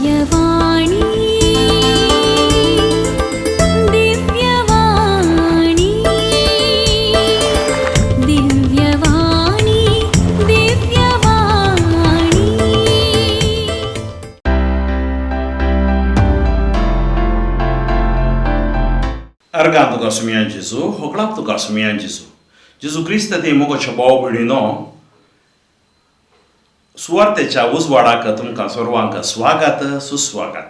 Divyavani Divyavani Divyavani Divyavani. Argan tuka sumian Jesu, hoklap tuka sumian Jesu. Jesu Krista te mogo chabao bidino. सुवार्तेच्या उजवाडाक तुमकां सर्वांक स्वागत सुस्वागत.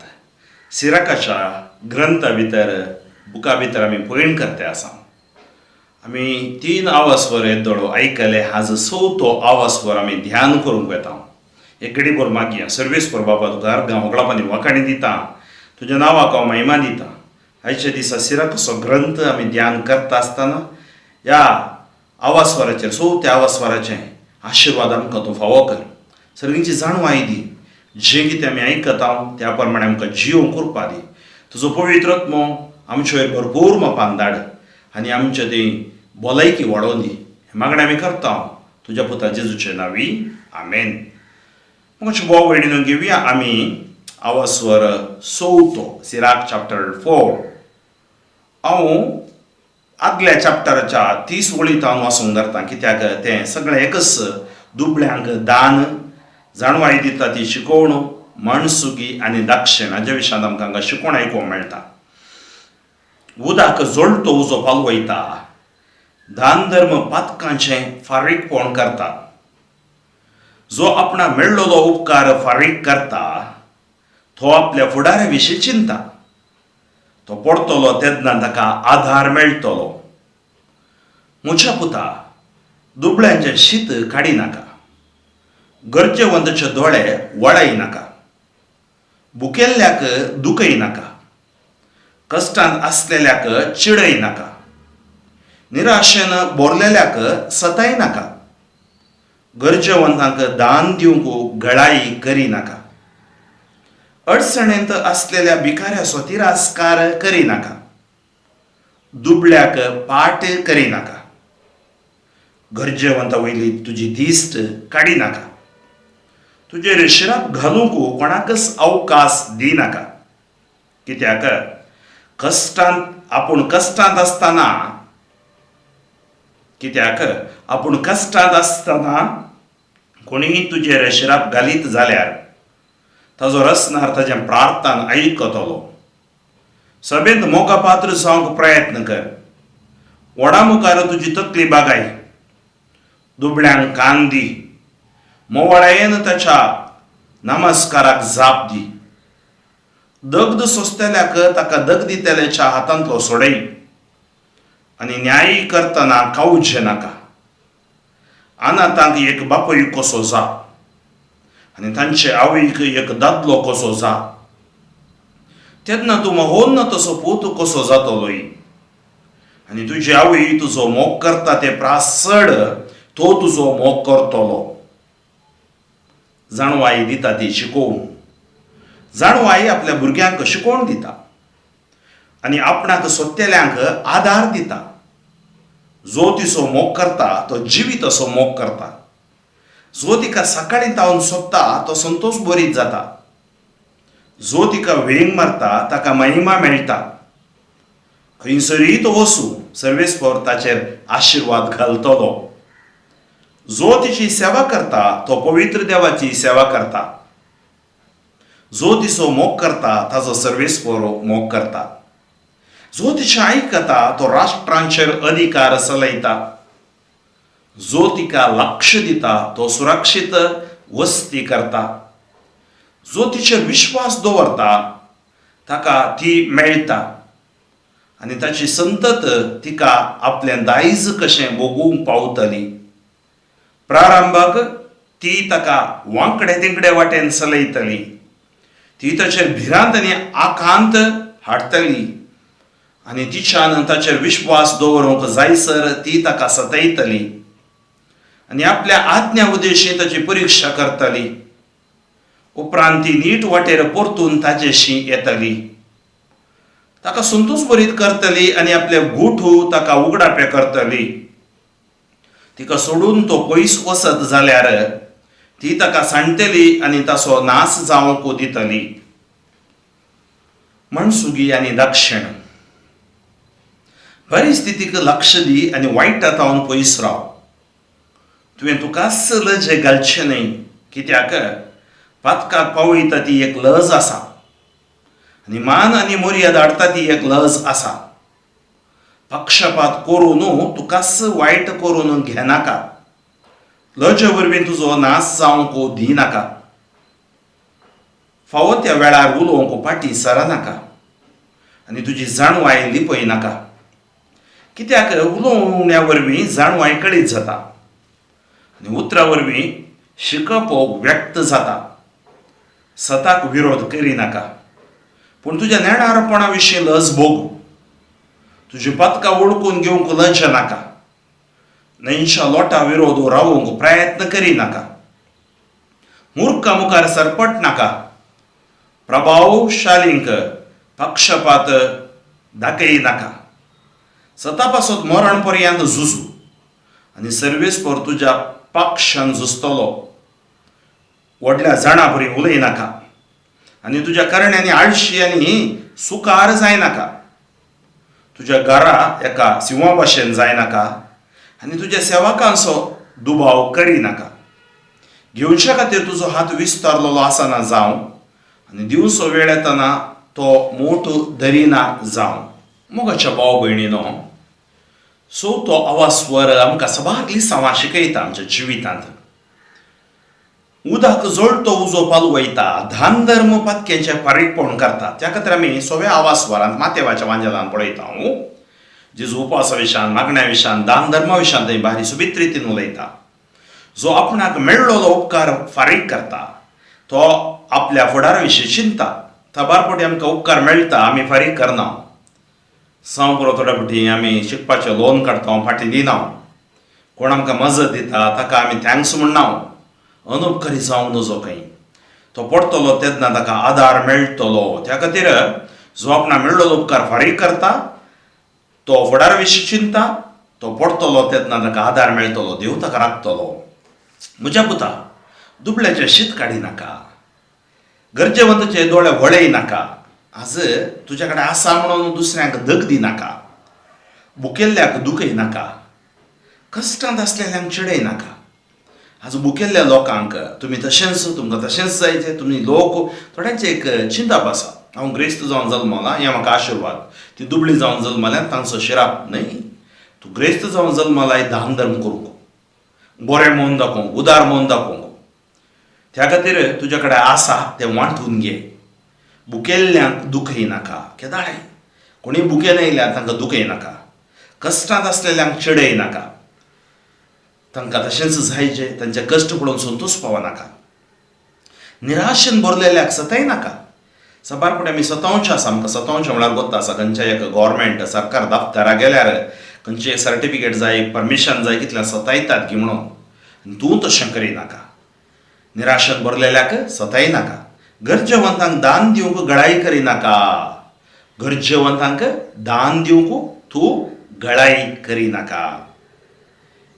सिराकाच्या ग्रंथ भितर बुका भितर आमी पळण करते आसा. आमी 3 आवाजवर येदोळो आयकले, आज 4थो आवाजवर आमी ध्यान करूंक येता. एक घडी भर मागया. सर्वेस पर बाबा तुका अर्गां होगळापानी वाखाणी दिता, तुज्या नांवाक हांव महिमा दिता. आयच्या दिसा सिराकाचो ग्रंथ आमी ध्यान करता आसतना ह्या आवाजस्वराचेर 4थ्या आवाजस्वराचें आशिर्वाद आमकां तूं फावो कर. सर्गींची जाणवाय दी. जें कितें आमी आयकता त्या प्रमाणे आमकां जियोव करपा दी. तुजो पवित्र आत्मो आमचे वयर भरपूर मोपान धाड आनी आमचे ती भलायकी वाडोवन दी. हें मागणें आमी करता तुज्या पुता जेजूचे नांवी. आमेन. मातशें बोव भयणीनो घेवया आमी आवाजस्वर 4थो सिराक चॅप्टर 4. हांव आदल्या चॅप्टराच्या 30 वळींत हांव वाचूंक धरता, कित्याक तें सगळें एकच दुबळ्यांक दान, जाणवाई दिता ती शिकोवणूक, मनसुकी आनी दाक्षिण हाच्या विशयांत आमकां हांगा शिकोवण आयकूंक मेळटा. उदक जोडतो उजो पालवयता, दान धर्म पातकांचें फारीकपण करता. जो आपणा मेळ्ळलो उपकार फारीक करता तो आपल्या फुडाऱ्या विशीं चिंता. तो पडतलो तेन्ना ताका आधार मेळटलो. म्हज्या पुता, दुबळ्यांचें शीत काडी नाका, गरजेवंताचे दोळे वळय नाका, भुकेल्ल्याक दुखय नाका, कश्टांत आसलेल्याक चिडय नाका, निराशेन भोरलेल्याक सताय नाका, गरजेवंतांक दान दिवंक गळाई करी नाका, अडचणेंत आसलेल्या भिकाऱ्याचो तिरास्कार करी नाका, दुबळ्याक पाट करी नाका, गरजेवंता वयली तुजी दिश्ट काडी नाका, तुजेर शिराप घालूंक कोणाकच अवकाश दी नाका. कित्याक आपूण कश्टांत आसतना कोणीय तुजेर शिराप घालीत जाल्यार ताजो रसनार ताजें प्रार्थना आयकतलो. सभेंत मोगापात्र जावंक प्रयत्न कर. वडा मुखार तुजी तकली बागाय. दुबळ्यांक कान दी. मोवाळायेन ताच्या नमस्काराक जाप दी. दगद सोंसतेल्याक ताका दगदितेल्याच्या हातांतलो सोडय आनी न्याय करतना कावचे नाका. अनाथांक एक बापूय कसो जा आनी तांचे आवयक एक दादलो कसो जा. तेन्ना तूं महोन्न तसो पूत कसो जातलोय आनी तुजी आवय तुजो मोग करता ते प्रासड तो तुजो मोग करतलो. जाणवाई दिता ती शिकोवण. जाणवाई आपल्या भुरग्यांक शिकोवण दिता आनी आपणाक सोदतेल्यांक आदार दिता. जो तिचो मोग करता तो जिवीत असो मोग करता. जो तिका सकाळीं तावन सोदता तो संतोश भरीत जाता. जो तिका वेंग मारता ताका महिमा मेळटा. खंयसरीय तो वचूं सर्वेस्पर ताचेर आशिर्वाद घालतलो. जो तिची सेवा करता तो पवित्र देवाची सेवा करता. जो तिचो मोग करता ताचो सर्वेस्पर मोग करता. जो तिचें आयकता तो राष्ट्रांचेर अधिकार चलयता. जो तिका लक्ष दिता तो सुरक्षीत वस्ती करता. जो तिचेर विश्वास दवरता ताका ती मेळटा आनी ताची संतत तिका आपलें दायज कशें भोगूंक पावतली. प्रारंभाक ती ताका वांकडे तिंकडे वाटेन चलयतली. ती ताचेर भिरांत आनी आकांत हाडटली आनी तिच्यान ताचेर विश्वास दवरूंक जायसर ती ताका सतयतली आनी आपल्या आज्ञा उद्देशी ताची परिक्षा करतली. उपरांत ती नीट वाटेर परतून ताचेशी येतली. ताका संतोष भरीत करतली आनी आपले गुठू ताका उगडापे करतली. तिका सोडून तो पयस वसत जाल्यार ती ताका सांडटली आनी ताचो नाश जावंक दितली. मणसुगी आनी दक्षिण परिस्थितीक लक्ष दी आनी वायट आतावन पयस राव. तुवें तुकाच लज घालचें न्हय, कित्याक पातकाक पावयता ती एक लज आसा आनी मान आनी मोरया धाडटा ती एक लज आसा. पक्षपात करून तुकाच वायट करून घेनाका. लजे वरवीं तुजो नाश जावंक दिनाका. फावो त्या वेळार उलोवंक फाटीं सरनाका आनी तुजी जाणवाय लिपयनाका. कित्याक उलोवण्या वरवीं जाणवाय कळीत जाता आनी उतरां वरवीं शिकप व्यक्त जाता. सताक विरोध करिनाका, पूण तुज्या नेणारपणा विशीं लज भोगू. तुजी पथकां वळखून घेवंक लज नाका. न्हंयच्या लोटा विरोध रावूंक प्रयत्न करिनाका. मुर्खा मुखार सरपट नाका. प्रभावशालींक पक्षपात दाखयनाका. सता पासत मरण पर्यंत झुजू आनी सर्वेस्पर तुज्या पक्षान झुजतलो. व्हडल्या जाणां बरी उलयनाका आनी तुज्या करण्यांनी आळशी आनी सुकार जायनाका. तुज्या घरा एका सिंवा भाशेन जायनाका आनी तुज्या सेवकांचो दुबाव करिनाका. घेवच्या खातीर तुजो हात विस्तारलेलो आसना जावं आनी दिवचो वेळ येतना तो मोठ धरिना जावं. मोगाच्या भाव भयणीनो, सो तो आवास्वर आमकां सबारली सावां शिकयता आमच्या जिवितांत. उदक जळतो उजो पालवयता, धान धर्म पातकेचें फारीकपण करता. त्या खातीर आमी सगळ्या आवास्वरांत मातेवाच्या वांजेलान पळयता. जेजू उपासा विशयान, मागण्या विशयान, दान धर्मा विशयान थंय भारी सुबीत रितीन उलयता. जो आपणाक मेळ्ळलो उपकार फारीक करता तो आपल्या फुडारा विशीं चिंता. थबारपटी आमकां उपकार मेळटा, आमी फारीक करना. साव पुरो थोड्या फावटी आमी शिकपाचें लोन काडटा, फाटीं दिना. कोण आमकां मजत दिता ताका आमी थँक्स म्हणना. अनउपकारी जावंक नजो खंय. तो पडटलो तेन्ना ताका आदार मेळटलो. त्या खातीर जो आपणाक मेळ्ळलो उपकार फारीक करता तो फुडारा विशीं चिंता. तो पडटलो तेन्ना ताका आदार मेळटलो. देव ताका राखतलो. म्हज्या पुता, दुबळ्याचें शीत काडिनाका. गरजेवंताचे दोळे वळयनाका. आज तुज्या कडेन आसा म्हणून दुसऱ्यांक दग दिनाका. भुकेल्ल्याक दुखयनाका. कश्टांत आसलेल्यांक चिडयनाका. आज भुकेल्ल्या लोकांक तुमी तशेंच, तुमकां तशेंच जायचें. तुमी लोक थोड्यांची एक चिंताप आसा. हांव ग्रेस्त जावन जल्मला, हें म्हाका आशिर्वाद. ती दुबळी जावन जल्मल्यान तांचो शिराप न्हय. तूं ग्रेस्त जावन जल्मला दान धर्म करूंक, बरें मन दाखोवंक, उदार मन दाखोवंक. त्या खातीर तुज्या कडेन आसा तें वांटून घे. भुकेल्ल्यांक दुखयनाका. केदाळे कोणी भुकेन येयल्यार तांकां दुखयनाका. कश्टांत आसलेल्यांक चिडयनाका. तांकां तशेंच जायचें. तांचे कश्ट पळोवन संतोश पावनाका. निराशेन भरलेल्याक सतायनाका. सबारपणी आमी सतावचे आसा. आमकां सतावचें म्हळ्यार गोत्ता आसा. खंयच्या एक गव्हर्मेंट सरकार दफ्तराक गेल्यार खंयचें एक सर्टिफिकेट जाय, परमिशन जाय, कितल्या सतायतात की म्हणून. तूं तशें करिनाका. निराशेन भरलेल्याक सतायनाका. गरजेवंतांक दान दिवंक गळाई करिनाका. गरजेवंतांक दान दिवंक तूं गळाई करिनाका.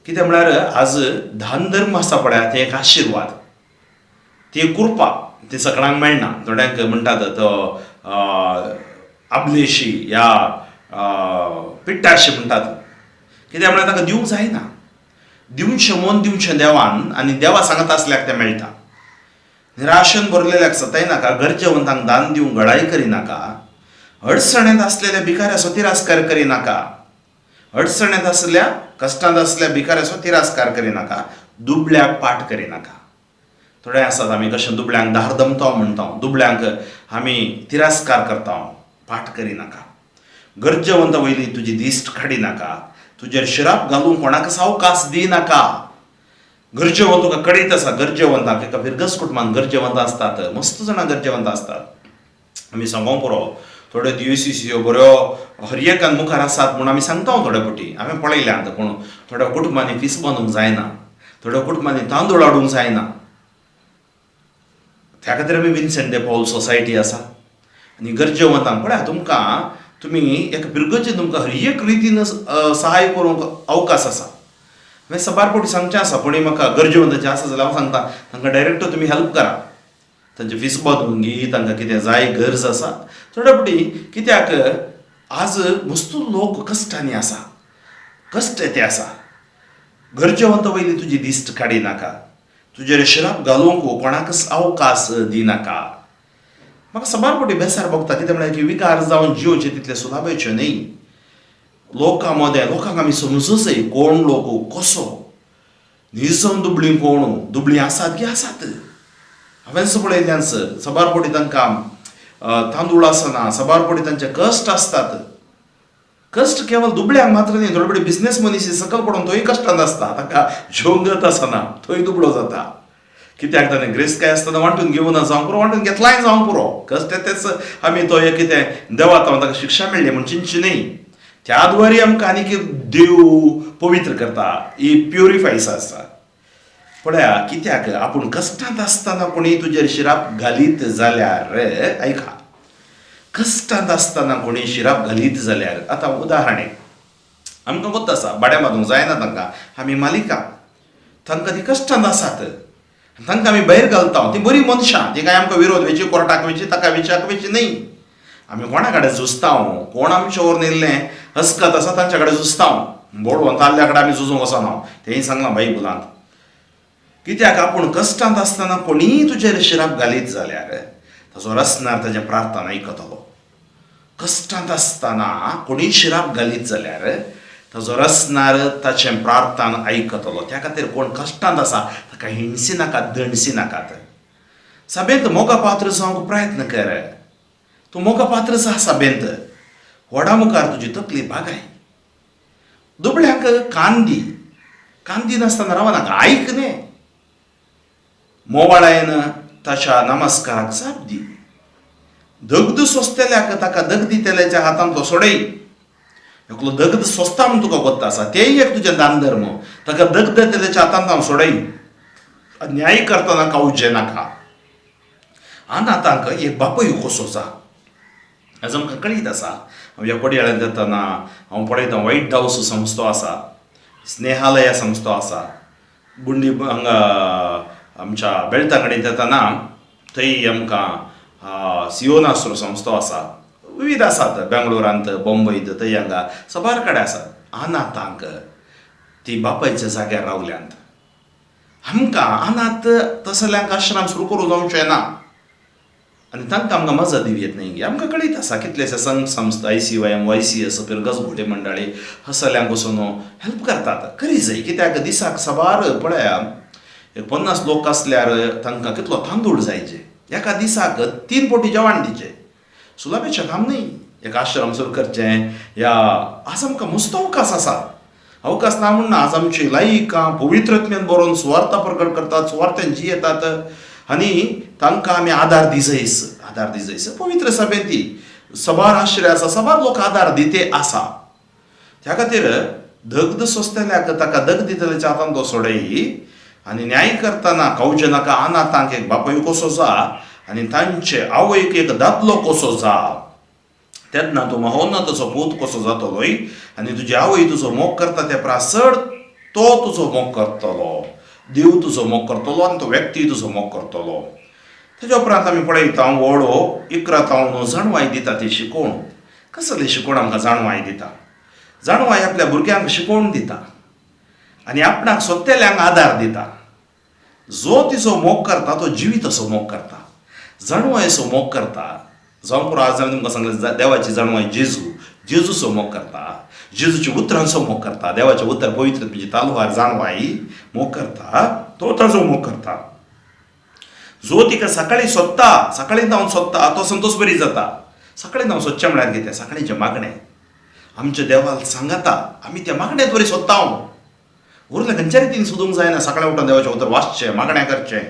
कितें म्हळ्यार आज दान धर्म आसा पळय तें एक आशिर्वाद, ती एक कृपा. ती सगळ्यांक मेळना. थोड्यांक म्हणटात तो आबलेशी या पिट्टाशी म्हणटात. कित्याक म्हळ्यार ताका दिवंक जायना. दिवचें मन दिवचें देवान आनी देवा सांगता आसल्याक तें मेळटा. निराशेन भरलेल्याक सतायनाका. गरजेवंतांक दान दिवंक गळाई करिनाका. अडचणेंत आसलेल्या भिकाऱ्याचो तिरस्कार करिनाका. अडचणेंत आसल्या, कश्टांत आसल्या भिकाऱ्याचो तिरस्कार करिनाका. दुबळ्याक पाट करिनाका. थोडे आसात आमी कशें दुबळ्यांक दार दमता म्हणटा. दुबळ्यांक आमी तिरस्कार करता. पाट करिनाका. गरजेवंत वयली तुजी दिश्ट काडिनाका. तुजेर शिराप घालूंक कोणाक सावकास दिनाका. गरजेवंत तुका कळीत आसा. गरजेवंतांक एका विरगस कुटुंबांत गरजेवंत आसतात. मस्त जाणां गरजेवंत आसतात. आमी सांगूंक पुरो थोड्यो दिवसीच्यो बऱ्यो हरयेकान मुखार आसात म्हूण आमी सांगता थोड्या फावटी. हांवें पळयल्यात. पूण थोड्या कुटुंबांनी फीस बांदूंक जायना. थोड्या कुटुंबांनी तांदूळ हाडूंक जायना. त्या खातीर आमी विन्सेंट डे पॉल सोसायटी आसा. आनी गरजेवंतांक पळया तुमकां तुमी एका पिरगेचें तुमकां हर एक रितीन सहाय करूंक अवकाश आसा. हांवें सबारपटी सांगचें आसा. कोणी म्हाका गरजेवंताचें आसा जाल्यार हांव सांगता तांकां डायरेक्ट तुमी हेल्प करा. तांचे फीस बदलूंगी तांकां कितें जाय गरज आसा थोडे फावटी कित्याक आज मस्तू लोक कश्टांनी आसा कश्ट ते आसा गरजेवंत वयली तुजी दिश्ट काडी नाका तुजेर शिराप घालूंक कोणाकच अवकाश दिनाका म्हाका सबार फावटी बेसार भोगता कितें म्हळ्यार की विकार जावन जिवचे तितले सुलाभेचे न्ही लोकांक आमी समजूचय कोण लोक कसो निजम दुबळी कोण दुबळी आसात की आसात हांवें पळयल्ल्यान सबार फावटी तांकां तांदूळ आसना सबार फावटी तांचे कश्ट आसतात कश्ट केवळ दुबळ्यांक मात्र न्ही थोडे फावटी बिझनेस मनीस सकल पडून तोय कश्टांत आसता ताका जेवंगत आसना तोय दुबळो जाता कित्याक ताणें ग्रेस काय आसतना वांटून घेवना जावं पुरो वांटून घेतलाय जावं पुरो कश्ट तेच आमी तो कितें देवात ताका शिक्षा मेळ्ळी म्हूण चिंतची न्ही त्या द्वारे आमकां आनीक देव पवित्र करता ही प्युरिफायस आसा पळया कित्याक आपूण कश्टांत आसतना कोणी तुजेर शिराप घालीत जाल्यार आयका कश्टांत आसतना कोणी शिराप घालीत जाल्यार आतां उदाहरण आमकां कोत्त आसा भाड्या बांदूंक जायना तांकां आमी मालिका तांकां ती कश्टांत आसात तांकां आमी भायर घालता ती बरी मनशां ती काय आमकां विरोध वेची कोर्टाक वेची ताका विचारक वेची न्ही आमी कोणा कडेन झुजता कोण आमचे वर नेल्लें हस्कत आसा तांच्या कडेन झुजता बोडवंत ताल्ल्या कडेन आमी झुजूंक वचना तेंय सांगलां बायबलांत कित्याक आपूण कश्टांत आसतना कोणीय तुजेर शिराप घालीत जाल्यार ताचो रसनार ताचें प्रार्थना आयकतलो कश्टांत आसतना कोणीय शिराप घालीत जाल्यार ताचो रसनार ताचें प्रार्थना आयकतलो त्या खातीर कोण कश्टांत आसा ताका हिणसी नाकात दणसी नाकात सभेंत मोगा पात्र जावंक प्रयत्न कर तूं मोगा पात्र जा सभेंत व्हडा मुखार तुजी तकली बागाय दुबळ्यांक कांदी नासतना रावनाका आयक न्ही मोवाळायन ताच्या नमस्काराक जाप दी दगद सोंसतेल्याक ताका दगदी तेल्याच्या हातांतलो सोडय एकलो दगद सोंसता म्हूण तुका कोत्ता आसा तेय एक तुजें दान धर्म ताका दगद तेल्याच्या हातांत सोडय न्याय करतना कावचे नाका अनाथांक एक बापूय कसो जा आज आमकां कळीत आसा हांव ह्या पडयाळ्यांत येतना हांव पळयता व्हायट हावस संस्थो आसा स्नेहालय संस्थो आसा बुंडी हांगा आमच्या बेळता कडेन येतना थंय आमकां सियोनास्रो संस्थो आसा विविध आसात बेंगलोरांत बॉम्बयत थंय हांगा सबार कडेन आसात अनाथांक ती बापायच्या जाग्यार रावल्यांत आमकां अनाथ तसल्यांक आश्रम सुरू करूं जावचें ना आनी तांकां आमकां मजा दिवयेत न्ही आमकां कळीत आसा कितलेशे संघ संस्था ICYM YCS गजगोटे मंडळी हसल्यांक वचून हेल्प करतात करी जाय कित्याक दिसाक सबार पळया 50 लोक आसल्यार तांकां कितलो तांदूळ जायचे एका दिसाक 3 पोटी जेवण दिचें सुलाभेचें काम न्ही एक आश्रम सुरू करचें या आज आमकां मस्त अवकाश आसा अवकाश ना म्हूण आज आमची लायिकां पवित्रत्म्यान बरोवन सुवार्थ प्रकट करतात सुवार्थ्यान जियेतात आनी तांकां आमी आदार दिजयस पवित्र सभेंत ती सबार आश्रय आसा सबार लोक आदार दिते आसा त्या खातीर दगद सोंसतेल्याक ताका दगदी तेल्याच्या हातांत तो सोडय आनी न्याय करतना कावचे नाका अनाथांक एक बापूय कसो जा आनी तांचे आवयक एक दादलो कसो जा तेन्ना तूं महोन्नताचो पूत कसो जातलोय आनी तुजी आवय तुजो मोग करता ते प्रासड तो तुजो मोग करतलो देव तुजो मोग करतलो आनी तो व्यक्ती तुजो मोग करतलो तेज्या उपरांत आमी पळयता व्हडो इकरातावन जाणवाय दिता ती शिकोवण कसली शिकोवण आमकां जाणवाय दिता जाणवाय आपल्या भुरग्यांक शिकोवण दिता आनी आपणाक सोदतेल्यांक आदार दिता जो तिचो मोग करता तो जिवीताचो मोग करता जाणवायचो मोग करता जावं पुरो आज हांवें तुमकां सांगलें देवाची जाणवाय जेजूचो मोग करता जेजूच्या उतरांचो मोग करता देवाचें उतर पवित्र म्हणजे तालवार जाणवाय मोग करता तो ताचो मोग करता जो तिका सकाळी सोदता सकाळी जावन सोदता तो संतोश बरी जाता सकाळी जावन सोदचें म्हळ्यार कितें सकाळीचें मागणें आमच्या देवाक सांगता आमी त्या मागण्यांत बरी सोदता उरलें खंयच्या रितीन सोदूंक जायना सकाळीं उठून देवाचें उतर वाचचें मागणें करचें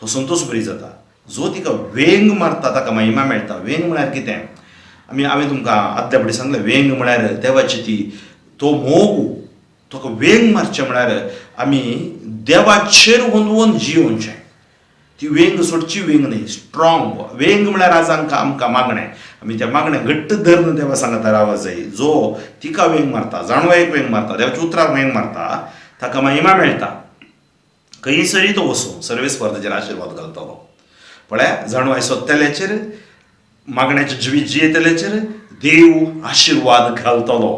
तो संतोश बरी जाता जो तिका वेंग मारता ताका महिमा मेळटा वेंग म्हळ्यार कितें हांवें तुमकां आदल्या फावटी सांगलें वेंग म्हळ्यार देवाची ती तो मोग ताका वेंग मारचें म्हळ्यार आमी देवाचेर वोंदवून जियोवचें ती वेंग सोडची वेंग न्ही स्ट्रॉंग वेंग म्हळ्यार आज आमकां मागणें आमी त्या मागणें घट्ट धरून देवा सांगता रावूंक जाय जो तिका वेंग मारता जाणवायक वेंग मारता देवाच्या उतराक वेंग मारता ताका महिमा मेळटा खंयसरी तो वचूं सर्वे स्पर्धेचेर आशिर्वाद घालतलो पळय जाणवाय सोदतल्याचेर मागण्याचे जिवीत जियेतल्याचेर देव आशीर्वाद घालतलो.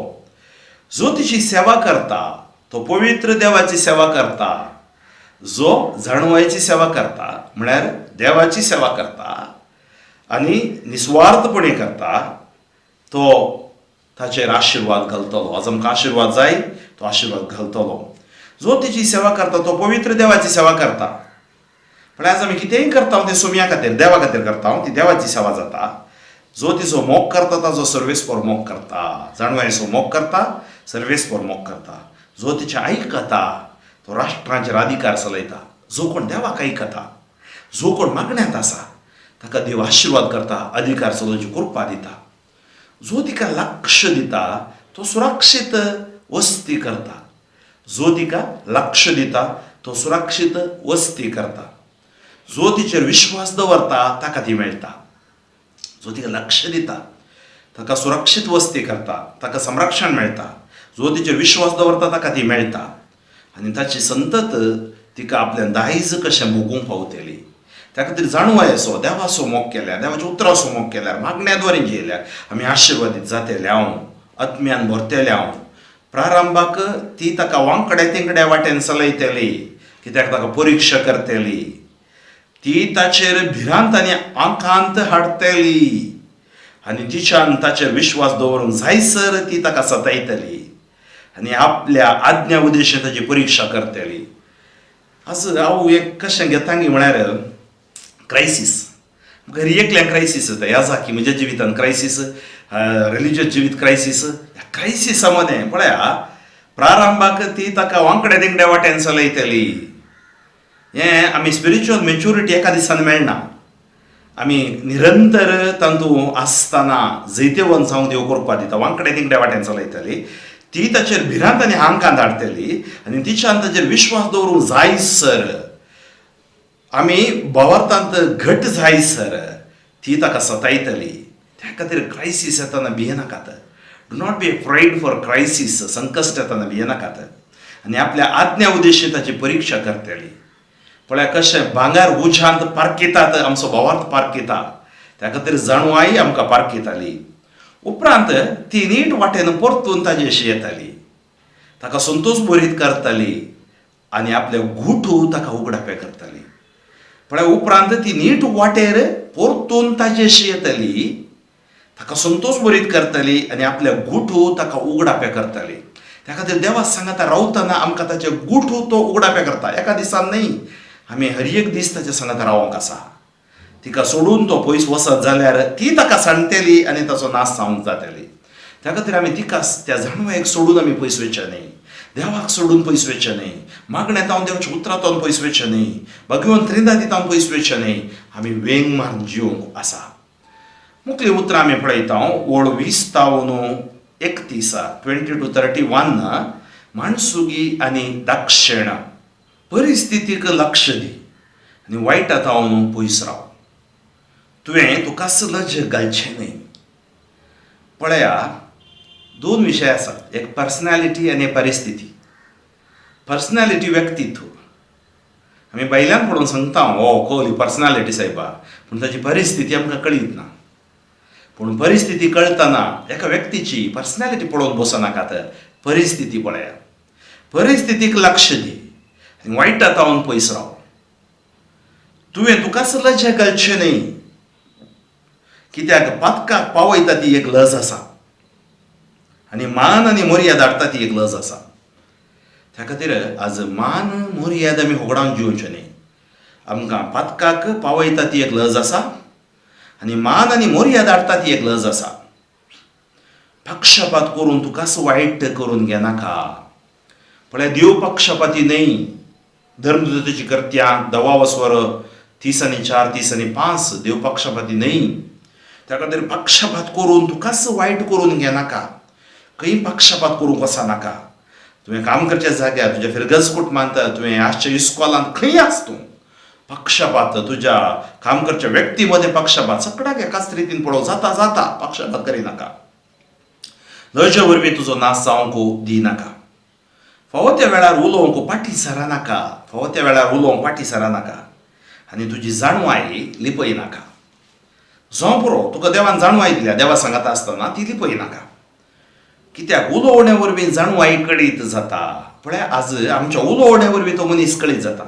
जो तिची सेवा करता तो पवित्र देवाची सेवा करता. जो जाणवायची सेवा करता म्हळ्यार देवाची सेवा करता आनी निस्वार्थपणे करता तो ताचेर आशीर्वाद घालतलो. आज आमकां आशीर्वाद जाय तो आशीर्वाद घालतलो. जो तिची सेवा करता तो पवित्र देवाची सेवा करता. पण आज आमी कितेंय करता तें सुमया खातीर देवा खातीर करता ती देवाची सेवा जाता. जो तिचो मोग करता ताचो सर्वेस्पर मोग करता. जाणवायचो मोग करता सर्वेस्पर मोग करता. जो तिचें आयकता तो राष्ट्रांचेर अधिकार चलयता. जो कोण देवाक आयकता जो कोण मागण्यांत आसा ताका देव आशीर्वाद करता अधिकार चलोवची कृपा दिता. जो तिका लक्ष दिता तो सुरक्षीत वस्ती करता. जो तिका लक्ष दिता तो सुरक्षीत वस्ती करता. जो तिचेर विश्वास दवरता ताका ती मेळटा. जो तिका लक्ष दिता ताका सुरक्षीत वस्ती करता ताका संरक्षण मेळटा. जो तिचेर विश्वास दवरता ताका ती मेळटा आनी ताची संतत तिका आपल्यान दायज कशें भोगूंक पावतली. त्या खातीर जाणवायचो देवाचो मोग केल्यार देवाच्या उतराचो मोग केल्यार मागण्याद्वारे जियेल्यार आमी आशिर्वादीत जातेले हांव आत्म्यान भरतेले हांव. प्रारंभाक ती ताका वांकड्या तिंकड्या वाटेन चलयतली कित्याक ताका परिक्षा करतली. ती ताचेर भिरांत आनी आंकांत हाडटली आनी तिच्यान ताचेर विश्वास दवरूंक जायसर ती ताका सतायतली आनी आपल्या आज्ञा उद्देशान ताची परिक्षा करतली. आज हांव एक कशें घेता की म्हळ्यार क्रायसीस घरी एकल्यान क्रायसीस येता. ह्या जाकी म्हज्या जिवितान क्रायसीस रिलिजियस जिवीत क्रायसीस. ह्या क्रायसिसा मदें पळया प्रारंभाक ती ताका वांकड्या तिंकड्या वाटेन चलयतली. हें आमी स्पिरिच्युअल मॅच्युरिटी एका दिसान मेळना. आमी निरंतर तातूंत आसतना जैतेवन जावंक देव करपा दिता. वांकड्या तिंकड्या वाटेन चलयतली. ती ताचेर भिरांत आनी आंकांत हाडटली आनी तिच्यान ताचेर विश्वास दवरूंक जायसर आमी वावरतांत घट जायसर ती ताका सतायतली. त्या खातीर क्रायसीस येतना भियेनाकात. Do not be afraid for crisis. संकश्ट येतना भियेनाकात आनी आपल्या आज्ञा उद्देशी ताची परिक्षा करतली. पळय कशें भांगर उज्यांत पारकितात आमचो भावार्थ पारकिता त्या खातीर जाणवाई आमकां पारकिताली. उपरांत ती नीट वाटेन परतून ताजे अशी येताली. ताका संतोश भरीत करताली आनी आपले गुठू ताका उगडापे करताली. पळय उपरांत ती नीट वाटेर परतून ताजे अशी येताली. ताका संतोश भरीत करताली आनी आपले गुठू ताका उगडापे करताली. त्या खातीर देवा सांगाता रावतना आमकां ताचे गुठू तो उगडापे करता. एका दिसान न्ही आमी हर एक दीस ताच्या सांगाता रावोंक आसा. तिका सोडून तो पयस वसत जाल्यार ती ताका सांडटली आनी ताचो नाश जावंक जातली. त्या खातीर आमी तिका त्या जाणवायेक सोडून आमी पयस वयचे न्ही. देवाक सोडून पयस वयचे न्ही. मागण्यांत हांव देवाच्या उतरांतून पयस वयचे न्ही. भगवंत त्रिंदा दितावन पयस वयचे न्ही. आमी वेंग मारून जिवंक आसा. मुखली उतरां आमी पळयता ओळ 20:31 20-31 माणसुगी आनी दाक्षिण. परिस्थितीक लक्ष दी आनी वायटांतावन पयस राव. तुवें तुका लज घालचें न्ही. पळया दोन विशय आसात. एक पर्सनॅलिटी आनी परिस्थिती. पर्सनॅलिटी व्यक्तित्व आमी बैलांक पळोवन सांगता कळली पर्सनॅलिटी सायबा पूण ताची परिस्थिती आमकां कळीत ना. पूण परिस्थिती कळतना एका व्यक्तीची पर्सनॅलिटी पळोवन बसनाकात. परिस्थिती पळया. परिस्थितीक लक्ष दी आनी वायटांतावन पयस राव. तुवें तुका लज घालचें न्ही. कित्याक पातकाक पावयता ती एक लज आसा आनी मान आनी मर्यादा हाडटा ती एक लज आसा. त्या खातीर आज मान मर्यादा आमी होगडावन जिवचे न्ही. आमकां पातकाक पावयता ती एक लज आसा आनी मान आनी मर्यादा हाडटा ती एक लज आसा. पक्षपात करून तुकाच वायट करून घेनाका. पळय देव पक्षपाती न्ही. धर्मदूताची कर्त्यां 10 30 आनी 4 30 आनी 5 देव पक्षपाती न्ही. त्या खातीर पक्षपात करून तुकाच वायट करून घेनाका. खंय पक्षपात करूंक वचनाका. तुवें काम करच्या जाग्यार तुज्या फिरगज कुटुंबांत तुवें आजच्या इस्कॉलांत खंय आस तूं पक्षपात तुज्या काम करच्या व्यक्ती मदें पक्षपात सगळ्याक एकाच रितीन पळोवं जाता पक्षपात करिनाका. लजे वरवीं तुजो नाश जावंक दिनाका. फावो त्या वेळार उलोवंक फाटी सरनाका. फावो त्या वेळार उलोवंक फाटी सरनाका. आनी तुजी जाणवाय लिपय नाका. जो पुरो तुका देवान जाणवाय दिल्या, देवा सांगाता आसतना ती लिपय नाका. कित्याक उलोवण्या वरवीं जाणवाय कळीत जाता. पळय आज आमच्या उलोवण्या वरवीं तो मनीस कळीत जाता.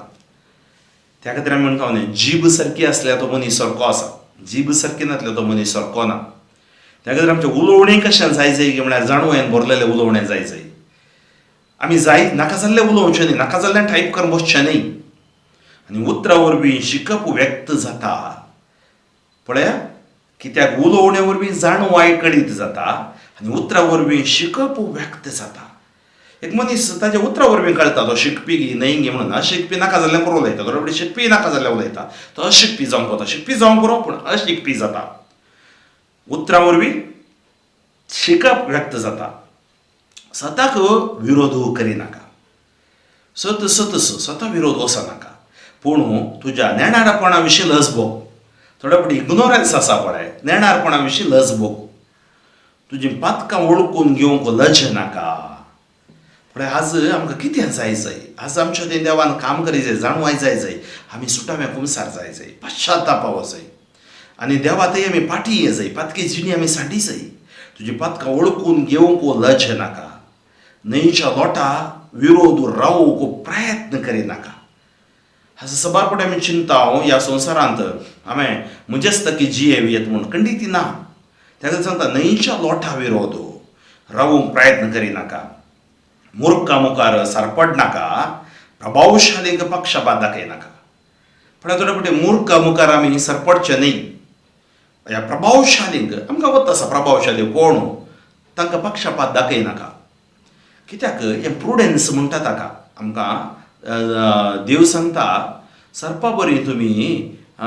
त्या खातीर आमी म्हणटा न्ही, जीब सारकी आसल्यार तो मनीस सारको आसा, जीब सारकी नासल्यार तो मनीस सारको ना. त्या खातीर आमचें उलोवणें कशें जाय जाय म्हळ्यार जाणवायेन भरलेलें उलोवणें जाय जाय. आमी जाय नाका जाल्लें उलोवचें न्ही, नाका जाल्लें टायप करून बसचें न्ही. आनी उतरां वरवीं शिकप व्यक्त जाता. पळया, कित्याक उलोवण्या वरवीं जाणवाय कळीत जाता आनी उतरां वरवीं शिकप व्यक्त जाता. एक मनीस ताच्या उतरां वरवीं कळटा तो शिकपी गी न्हय गी म्हणून. अशिकपी नाका जाल्लें पुरो उलयता, बरोबर शिकपी नाका जाल्लें उलयता. तो अशिकपी जावंक वता, शिकपी जावंक पुरो पूण अशिकपी जाता. उतरां वरवीं शिकप व्यक्त जाता. सताक विरोध करिनाका. सत विरोध वचनाका. पूण तुज्या नेणारपणा विशीं लज भोग. थोडे फावटी इग्नोरन्स आसा पळय, नेणारपणा विशीं लज भोग. तुजी पातकां वळखून घेवंक लज नाका. पळय आज आमकां कितें जाय जाय, आज आमच्या थंय देवान काम करी जाय, जाणवाय जाय जाय, आमी सुटाव्या कुमसार जाय जाय, पाश्चात्ताप जाय आनी देवा थंय आमी पाटी ये जाय, पातकी जिणी आमी साडी जाय. तुजी पातकां वळखून घेवंक लज नाका. न्हंयच्या लोटा विरोध रावूंक प्रयत्न करिनाका. आज सबारपणे आमी चिंताव ह्या संवसारांत हांवें म्हजेच तकी जियेवियत म्हूण खंडीत ना. त्या खातीर सांगता, न्हंयच्या लोटा विरोध रावूंक प्रयत्न करिनाका. मुर्खा मुखार सरपडनाका. प्रभावशालींक पक्षपात दाखयनाका. पण थोडे फावटी मुर्खा मुखार आमी सरपडचे न्ही. ह्या प्रभावशालींक आमकां वता आसा, प्रभावशाली कोण तांकां पक्षपात दाखयनाका. कित्याक हें प्रुडन्स म्हणटा ताका. आमकां देव सांगता, सर्पा बरी तुमी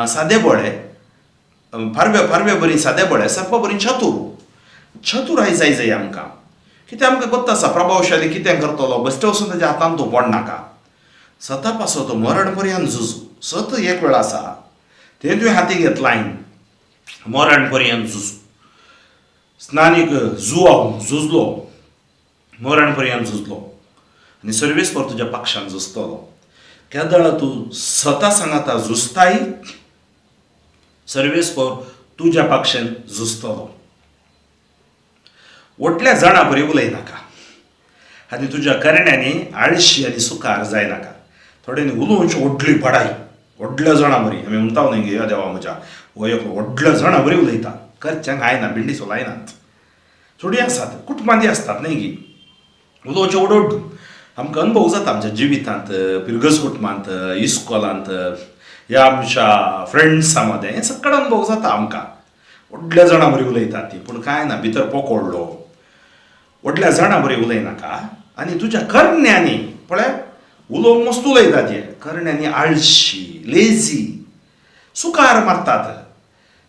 सादेबळे, फारवे बरी सादेबळे, सर्पा बरी चतुराय जाय जाय आमकां. कित्याक आमकां वता आसा प्रभावशाली कितें करतलो, बेश्टे वचून ताच्या हातान तूं पडनाका. सता पासो तो मरण पर्यंत झुजू. सत एक वेळ आसा तें तुवें हाती घेतलाय, मरण पर्यंत झुजू. स्नानीक झुजलो, मरण पर्यंत झुजलो आनी सर्वेस्पर तुज्या पक्षान झुजतलो. केदळ तूं सता सांगाता झुजताय, सर्वेस्पर तुज्या पक्षान झुजतलो. व्हडल्या जाणां बरी उलयनाका आनी तुज्या करण्यांनी आळशी आनी सुकार जायनाका. थोड्यांनी उलोवची व्हडली पडाय, व्हडल्या जाणां बरी. आमी म्हणटा न्ही गे देवा म्हज्या हो एक व्हडल्या जाणां बरी उलयता, करच्यांक आयना, बिंडीचो लायनात. थोडीं आसात कुटुंबांदी आसतात न्ही गी, उलोवचें ओडोड. आमकां अनुभव जाता आमच्या जिवितांत, पिरगस कुटुंबांत, इस्कॉलांत, ह्या आमच्या फ्रेंड्सां मदें हें सगळें अनुभव जाता आमकां. व्हडल्या जाणां बरी उलयतात ती, पूण कांय ना, भितर पोकोडलो. व्हडल्या जाणां बरी उलयनाका. आनी तुज्या करण्यांनी पळय उलोवंक मस्त उलयतात, हे करण्यांनी आळशी, लेजी, सुकार मारतात.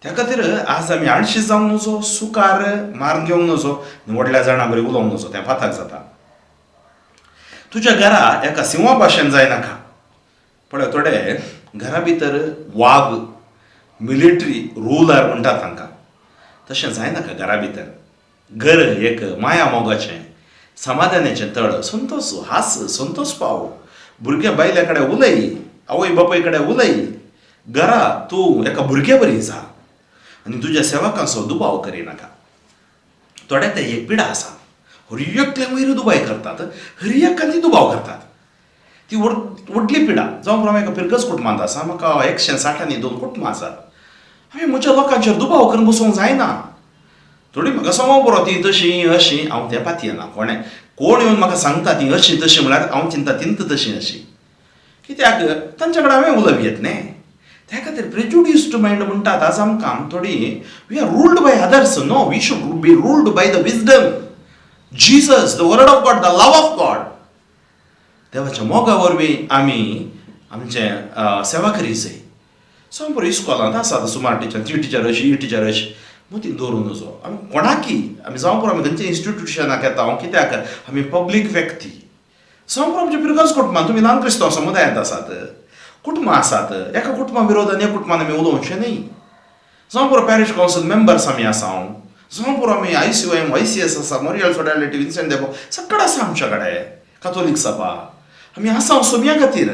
त्या खातीर आज आमी आळशी जावंक नजो, सुकार मारून घेवंक नजो, व्हडल्या जाणां बरी उलोवंक नजो. तें फाताक जाता. तुज्या घरा एका सिंहा भाशेन जायनाका. पळय थोडे घरा भितर वाग, मिलिटरी रुलर म्हणटात तांकां, तशें जायनाका घरा भितर. घर एक माया मोगाचें, समाधानाचें तळ, संतोष हास, संतोष पाव. भुरगे बायले कडेन उलय, आवय बापाय कडेन उलय. घरा तूं एका भुरगे बरी जा आनी तुज्या सेवकांचो दुबाव करिनाका. थोडे ते एक पिडा आसा, हर एकल्याक वयर दुबाय करतात, हर एकान ती दुबाव करतात. ती व्हडली पिडा. जावं हांव एका पिरगस कुटुंबांत आसा, म्हाका 160 कुटुंबां आसात. हांवें म्हज्या लोकांचेर दुबाव करून बसोवंक जायना. थोडी म्हाका सांगो बरो ती तशी अशी, हांव तें पातयना. कोण येवन म्हाका सांगता ती अशी तशी म्हळ्यार हांव चिंता तिंत तशी अशी. कित्याक तांचे कडेन हांवें उलोवप येत न्ही. त्या खातीर प्रेजुड्यूस्ड मायंड म्हणटात आज आमकां थोडी, we are ruled by others. No, we should be ruled by the wisdom, Jesus, the word of God, the love of God. देवाच्या मोगा वरवीं आमी आमचें सेवा करी जाय. सो बरो इस्कॉलांत आसा सुमार टिचर, ती टिचर अशी, ही टिचर अशी, मतीन दवरूं नजो. आमी कोणाकी आमी जावं पुरो आमी खंयच्या इन्स्टिट्युशनाक येता, हांव कित्याक आमी पब्लीक व्यक्ती. जावं पुरो आमच्या पिरगस कुटुंबांत तुमी ल्हान क्रिस्तांव समुदायांत आसात, कुटुंबां आसात, एका कुटुंबा विरोधान एक कुटुंबान आमी उलोवचें न्ही. जावं पुरो पॅरिश कावन्सील मेंबर्स आमी आसा, जावं पुरो आमी ICOM, ICS आसा, मोरियल सोडालिटी, विन्सेंट देबो, सगळें आसा आमच्या कडेन, काथोलीक सभा. आमी आसा सोम्या खातीर.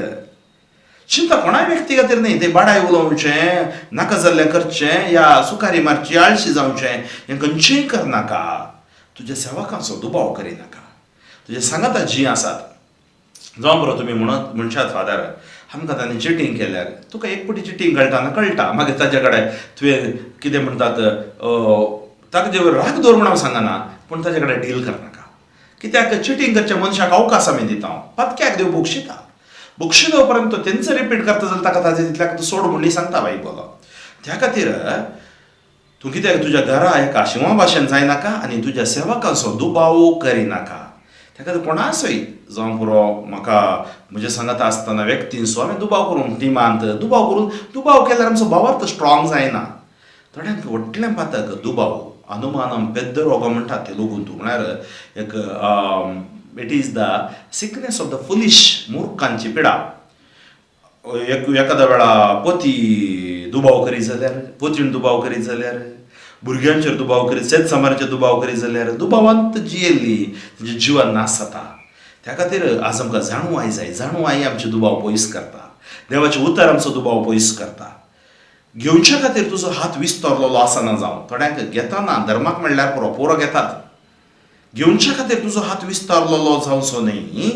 चिंता कोणाय व्यक्ती खातीर न्ही. ते बाडाय उलोवचें, नाका जाल्लें करचें, या सुखारी मारची, आळशी जावचें, हें खंयचेंय करनाका. तुज्या सेवकांचो दुबाव करिनाका. तुजे सांगाता जीं आसात, जावं बरो तुमी म्हणशात फादर आमकां ताणें चिटींग केल्यार, तुका एक फावटी चिटींग कळटाना कळटा, मागीर ताजे कडेन तुवें कितें म्हणटात ताका जेवर राग दवर म्हणून हांव सांगना, पूण ताजे कडेन डील करनाका. कित्याक चिटींग करच्या मनशाक अवकाश आमी दिता. पत्क्याक देव बक्षिता. बक्षिता उपरांत तो तेंच रिपीट करता जाल्यार ताका ताजे तितल्याक सोड म्हणून सांगता बायबल. त्या खातीर तूं कित्याक तुज्या घरा एका शिवा भाशेन जायनाका आनी तुज्या सेवकांचो दुबाव करिनाका. त्या खातीर कोणासय जावं पुरो म्हाका म्हजे सांगाता आसतना व्यक्तींचो हांवें दुबाव करून टिमांत दुबाव केल्यार आमचो भावार्थ स्ट्रॉंग जायना. थोड्यांक व्हडलें पातक दुबाव अनुमानम पेद्द रोग म्हणटात ते लोगून तूं म्हळ्यार एक it is the sickness of the foolish मुर्खांची पिडा. एखाद्या वेळा पती दुबाव करीत जाल्यार, पतीन दुबाव करीत जाल्यार, भुरग्यांचेर दुबाव करीत, शेत समाराचेर दुबाव करीत जाल्यार दुबावांत जियेल्ली म्हणजे जिवन नास जाता. त्या खातीर आज आमकां जाणवाय जाय. जाणवाय आमचे दुबाव पयस करता. देवाचें उतर आमचो दुबाव पयस करता. घेवच्या खातीर तुजो हात विस्तरलेलो आसना जावं. थोड्यांक घेतना धर्माक म्हणल्यार पुरो पोरो घेतात. घेवच्या खातीर तुजो हात विस्तारलेलो जावचो न्ही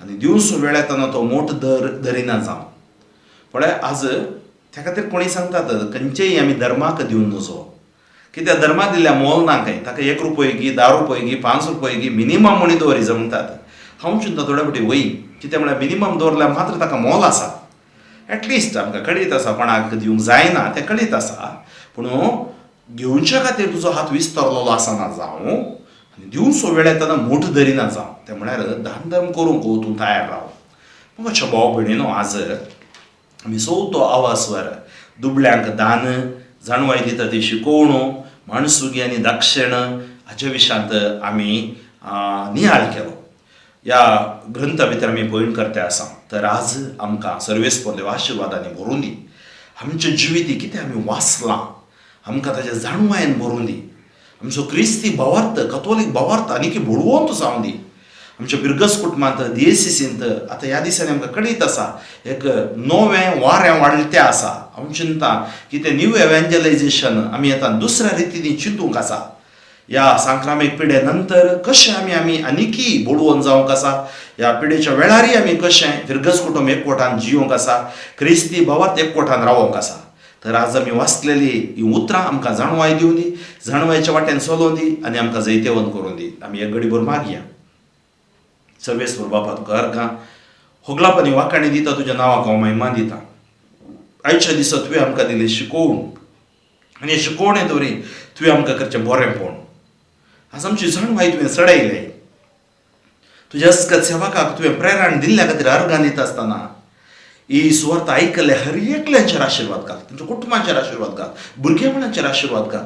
आनी दिवचो वेळ येतना तो मोठ धरिना जावं. पळय आज त्या खातीर कोणी सांगतात खंयचेय आमी धर्माक दिवन नजो. कित्याक धर्माक दिल्या मोल ना खंय. ताका 1 रुपय गी, 10 रुपय गी, 5 रुपय गी, मिनिमम म्हणून दवरी म्हणटात. हांव चिंता थोड्या फावटी वय. कित्याक म्हळ्यार मिनिमम दवरल्यार मात्र ताका मोल आसा. एटलिस्ट आमकां कळीत आसा कोणाक दिवंक जायना तें कळीत आसा. पूण घेवच्या खातीर तुजो हात विस्तरलेलो आसना जावं आनी दिवचो वेळ येतना मोठ धरिना जावं. तें म्हळ्यार दान धर्म करूंक तूं तयार राव. म्हज्या भाव भयणीनो आज आमी चवथो आवास्वर दुबळ्यांक दान, जाणवाय दिता ती शिकोवणो, माणसुगी आनी दाक्षिण हाचे विशयांत आमी नियाळ केलो. ह्या ग्रंथा भितर आमी पळोवन करते आसा. तर आज आमकां सर्वेस्पर देव आशिर्वादांनी भरून दी. आमचे जिवीत कितें आमी वाचलां आमकां ताचे जाणवायेन भरून दी. आमचो क्रिस्ती भावार्थ, कथोलीक भावार्थ आनीक बुडवंत जावं दी. आमच्या बिरगस कुटुंबांत दिएसीसींत आतां ह्या दिसांनी आमकां कळीत आसा एक नवें वारें वाडलें आसा. हांव चिंता की तें न्यू एव्हँजलायजेशन आमी आतां दुसऱ्या रितीनी चिंतूंक आसा. ह्या सांक्रामीक पिडे नंतर कशें आमी आनीकी बुडवून जावंक आसा. ह्या पिडेच्या वेळारय आमी कशें बिरगस कुटुंब एकवटान जियोंक आसा, क्रिस्ती भावार्थ एकवटान रावोंक आसा. तर आज आमी वाचलेली ही उतरां आमकां जाणवाय दिवं दी, जाणवायच्या वाटेन चलोवन दी आनी आमकां जैतेवन करून दी. आमी एक घडीभर मागया. सर्वेस्वर बापा तुका अर्गां होगलापणी वाकाणी दिता, तुज्या नांवाक हांव महिमा दिता. आयच्या दिसा तुवें आमकां दिलें शिकोवण आनी हे शिकोवणें दवरी तुवें आमकां करचें बरेंपण. आज आमची जाणवाय तुवें चडयलें. तुज्या अस्कत सेवकाक तुवें प्रेरण दिल्ल्या खातीर अर्गां दिता आसतना ही सुवार्थ आयकले हर एकल्यांचेर आशिर्वाद घाल. तांच्या कुटुंबांचेर आशिर्वाद घाल, भुरगेपणांचेर आशिर्वाद घाल.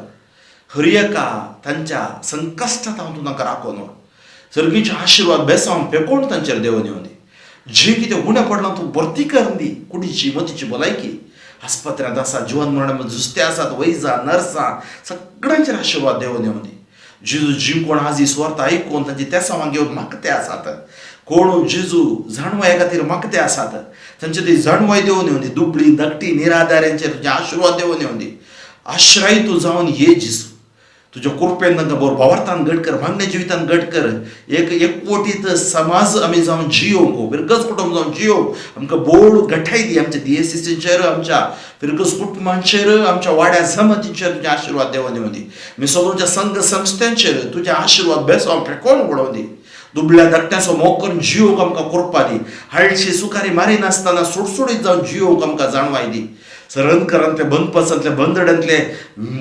हर एका तांच्या संकश्टांत हांव तूं तांकां राखून व्हर. सर्गीचे आशिर्वाद बेसावन पेकोवन तांचेर देव दिवन दी. जे कितें उणें पडलां तूं भरती करून दी. कुडीची मतीची भलायकी आस्पत्र्यांत आसा, जिवन मरण झुजते आसात, वैजां नर्सां सगळ्यांचेर आशिर्वाद देव दिवन दी. जेजू जी कोण आज ही सुवार्थ आयकून तांची तेसावां घेवन मागते आसात, कोण जेजू जाणवाय खातीर मागते आसात, तांचे ती जाणवाय देवन येवन दी. दुबळी धाकटी निराधारांचेर तुजे आशिर्वाद देवन येवन दी. आश्रय तूं जावन ये जेजू. तुज्या कृपेन तांकां बरो भावार्थान घट कर, भांगड्या जिवितान घट कर. एक एकवटीत समाज आमी जावन जियोंक, बिरगस कुटुंब जावन जियोंक आमकां बोड घटाय दी. आमच्या दिएसीसीचेर, आमच्या बिरगस कुटुंबांचेर, आमच्या वाड्या जमातींचेर तुजे आशिर्वाद देवन येवन दी. मिसळूच्या संघ संस्थांचेर तुजे आशिर्वाद बेसावन पेकोवन उडोवन दी. दुबळ्या धाकट्याचो मोग करून जियोंक आमकां कृपा दी. हाळशी सुखारी मारिनासतना सुडसुडीत जावन जियोंक आमकां जाणवाय दी. सरंदकरांतले बंदपासांतले बंदडांतले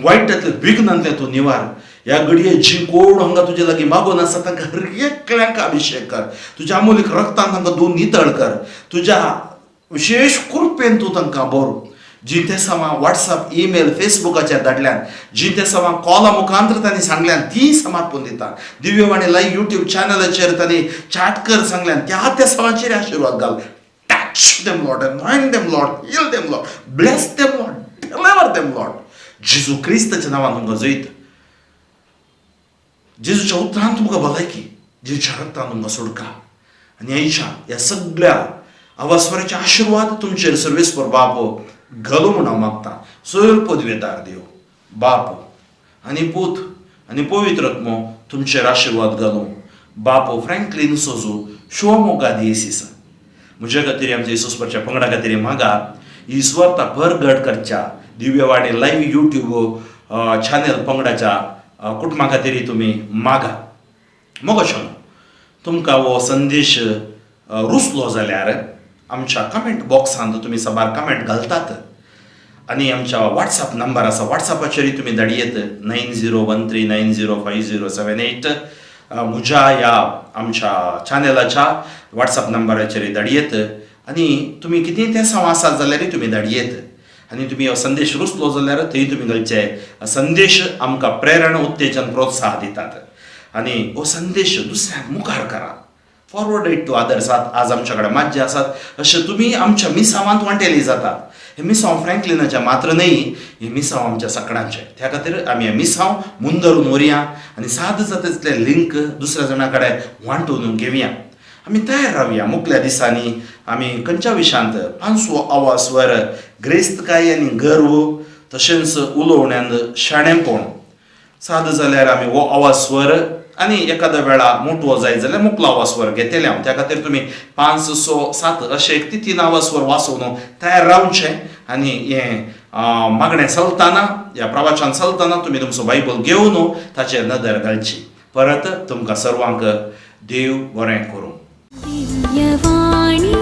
वायटांतले विघ्नांतले तूं निवार. ह्या घडये जी कोण हांगा तुजे लागीं मागून आसा तांकां हर एकल्यांक अभिशेक कर. तुज्या अमोलीक रक्तान तांकां धुवन नितळ कर. तुज्या विशेष कृपेन तूं तांकां भर. जी ते सामां व्हॉट्सअप, ईमेल, फेसबुकाचेर धाडल्यान, जी ते सामां कॉला मुखांतर तांणी सांगल्यान ती समार्पण दिता. दिव्यवाणी लायव्ह यूट्यूब चॅनलाचेर तांणी चॅट कर सांगल्यान त्या समाचेर आशिर्वाद घाल. Touch them, Lord, anoint them, Lord, heal them, Lord, bless them, Lord, deliver them, Lord. जेजू क्रिस्ताच्या नांवान तुमकां जैत. जेजूच्या उतरान तुमकां भलायकी, जेजूच्या रक्तान तुमकां सुडका. आनी आयच्या ह्या सगळ्या अवस्वराचे आशीर्वाद तुमचेर सर्वेस्पर बाप घालूं म्हूण हांव मागतां. सर पदवेदार देव बाप आनी पूत आनी पवित्रत्म तुमचेर आशीर्वाद घालूं. बाप फ्रँकलीन सोजू शिवमोगा दियेसीस म्हजे खातीर आमच्या इसूसपाच्या पंगडा खातीर मागा इस्वर्ता परगट करच्या दिव्यवाणी लाईव्ह यूट्यूब चॅनल पंगडाच्या कुटुंबा खातीर तुमी मागा. मग अशें तुमकां हो संदेश रुचलो जाल्यार आमच्या कमेंट बॉक्सांत तुमी सबार कमेंट घालतात आनी आमच्या वॉट्सॅप नंबर आसा वॉट्सॅपाचेरय तुमी धाडयेत 9013905078 म्हज्या ह्या आमच्या चॅनलाच्या वॉट्सॅप नंबराचेर धाडयेत आनी तुमी कितेंय ते सांव आसात जाल्यारय तुमी धाडयेत आनी तुमी हो संदेश रुचलो जाल्यार थंय तुमी घालचे. संदेश आमकां प्रेरणा उत्तेजन प्रोत्साह दितात आनी हो संदेश दुसऱ्यांक मुखार करा. Forward it to others. आज आमच्या कडेन मातशे आसात अशें तुमी आमच्या मिसावांत वांटेली जातात. हे मिसांव फ्रँकलिनाचे मात्र न्ही, हे मिसांव आमच्या सगळ्यांचे. त्या खातीर आमी हे मिसांव मुंदरून व्हरया आनी साद जाता तितले लिंक दुसऱ्या जाणा कडेन वांटून घेवया. आमी तयार रावया. मुखल्या दिसांनी आमी खंयच्या विशयांत 5वो अवस्वर ग्रेस्तकाय आनी गर्व तशेंच उलोवण्यांत शाणेपण. साद जाल्यार आमी हो अवस्वर आनी एखाद्या वेळा मोठो जाय जाल्यार मुखलो अवस्वर घेतले हांव. त्या खातीर तुमी 5, 6, 7 अशे 3 अवस्वर वाचून तयार रावचे आनी हें मागणें चलतना ह्या प्रवचन चलतना तुमी तुमचो बायबल घेवन ताचेर नदर घालची. परत तुमकां सर्वांक देव बरें करूं. दिव्यवाणी